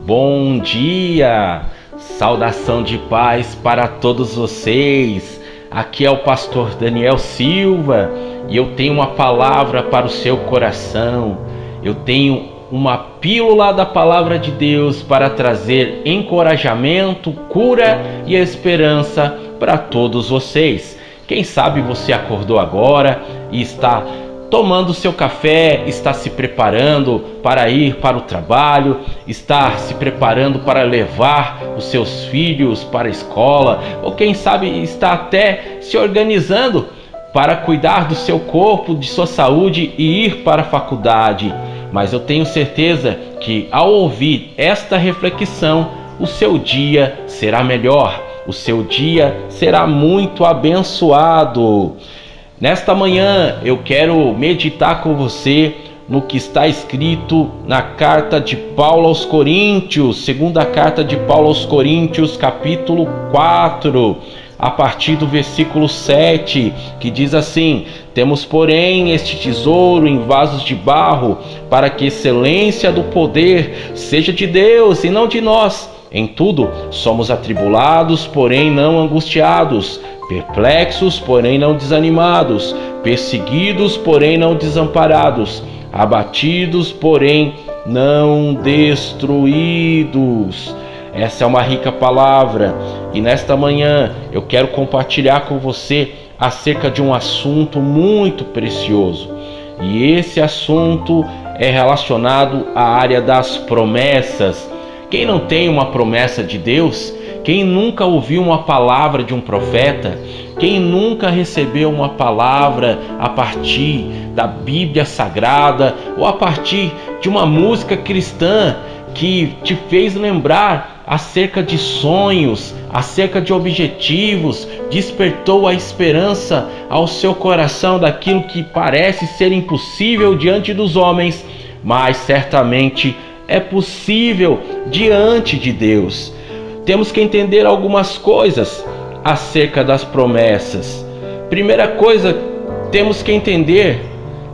Bom dia, saudação de paz para todos vocês. Aqui é o pastor Daniel Silva e eu tenho uma palavra para o seu coração. Eu tenho uma pílula da palavra de Deus para trazer encorajamento, cura e esperança para todos vocês. Quem sabe você acordou agora e está tomando seu café, está se preparando para ir para o trabalho, está se preparando para levar os seus filhos para a escola, ou quem sabe está até se organizando para cuidar do seu corpo, de sua saúde e ir para a faculdade. Mas eu tenho certeza que ao ouvir esta reflexão, o seu dia será melhor, o seu dia será muito abençoado. Nesta manhã eu quero meditar com você no que está escrito na carta de Paulo aos Coríntios, segunda carta de Paulo aos Coríntios, capítulo 4, a partir do versículo 7, que diz assim: temos, porém, este tesouro em vasos de barro, para que a excelência do poder seja de Deus e não de nós. Em tudo somos atribulados, porém não angustiados, perplexos, porém não desanimados, perseguidos, porém não desamparados, abatidos, porém não destruídos. Essa é uma rica palavra e nesta manhã eu quero compartilhar com você acerca de um assunto muito precioso. E esse assunto é relacionado à área das promessas. Quem não tem uma promessa de Deus? Quem nunca ouviu uma palavra de um profeta? Quem nunca recebeu uma palavra a partir da Bíblia Sagrada ou a partir de uma música cristã que te fez lembrar acerca de sonhos, acerca de objetivos, despertou a esperança ao seu coração daquilo que parece ser impossível diante dos homens, mas certamente é possível diante de Deus. Temos que entender algumas coisas acerca das promessas. Primeira coisa, temos que entender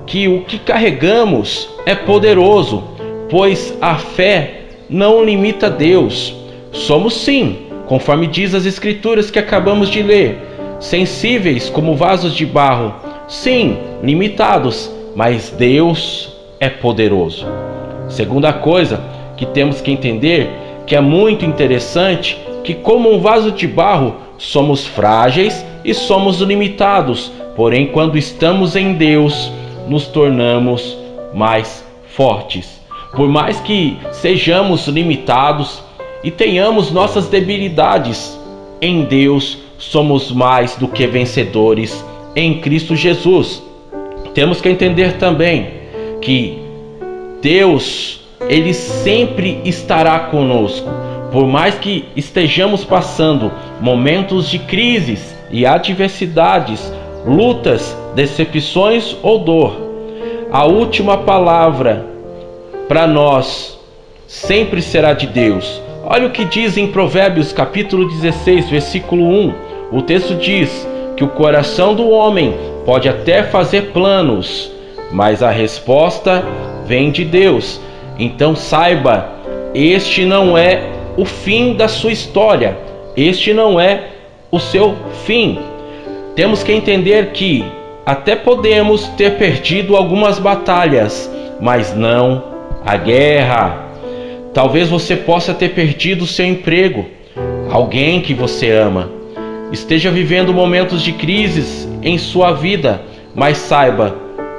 que o que carregamos é poderoso, pois a fé não limita Deus. Somos sim, conforme diz as escrituras que acabamos de ler, sensíveis como vasos de barro, sim, limitados, mas Deus é poderoso. Segunda coisa que temos que entender, que é muito interessante, que como um vaso de barro, somos frágeis e somos limitados, porém quando estamos em Deus, nos tornamos mais fortes. Por mais que sejamos limitados e tenhamos nossas debilidades, em Deus somos mais do que vencedores em Cristo Jesus. Temos que entender também que Deus, Ele sempre estará conosco. Por mais que estejamos passando momentos de crises e adversidades, lutas, decepções ou dor, a última palavra para nós sempre será de Deus. Olha o que diz em Provérbios capítulo 16, versículo 1. O texto diz que o coração do homem pode até fazer planos, mas a resposta vem de Deus. Então saiba, este não é o fim da sua história, este não é o seu fim. Temos que entender que até podemos ter perdido algumas batalhas, mas não a guerra. Talvez você possa ter perdido seu emprego, alguém que você ama, esteja vivendo momentos de crises em sua vida, mas saiba,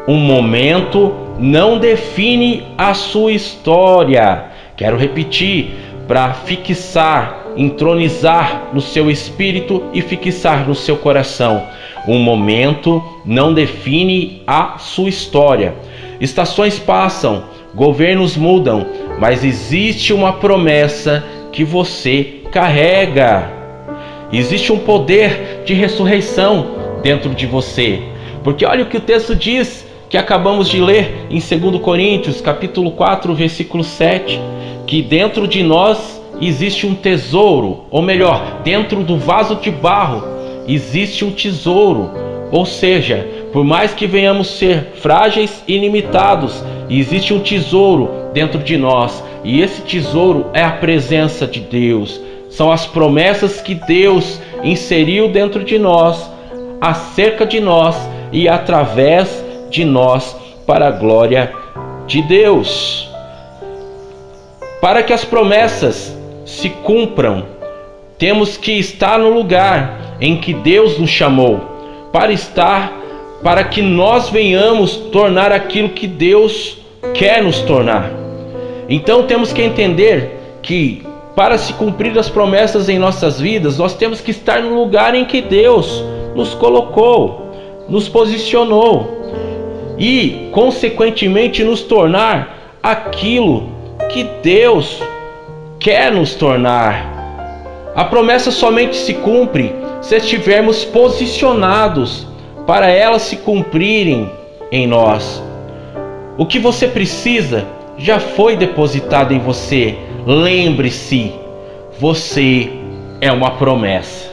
um momento não define a sua história. Quero repetir, para fixar, entronizar no seu espírito e fixar no seu coração. Um momento não define a sua história. Estações passam, governos mudam, mas existe uma promessa que você carrega. Existe um poder de ressurreição dentro de você. Porque olha o que o texto diz, que acabamos de ler em 2 Coríntios, capítulo 4, versículo 7, que dentro de nós existe um tesouro, ou melhor, dentro do vaso de barro existe um tesouro. Ou seja, por mais que venhamos ser frágeis e limitados, existe um tesouro dentro de nós. E esse tesouro é a presença de Deus. São as promessas que Deus inseriu dentro de nós, acerca de nós e através de nós, para a glória de Deus. Para que as promessas se cumpram, temos que estar no lugar em que Deus nos chamou, para que nós venhamos tornar aquilo que Deus quer nos tornar. Então temos que entender que para se cumprir as promessas em nossas vidas, nós temos que estar no lugar em que Deus nos colocou, nos posicionou e, consequentemente, nos tornar aquilo que Deus quer nos tornar. A promessa somente se cumpre se estivermos posicionados para elas se cumprirem em nós. O que você precisa já foi depositado em você. Lembre-se, você é uma promessa.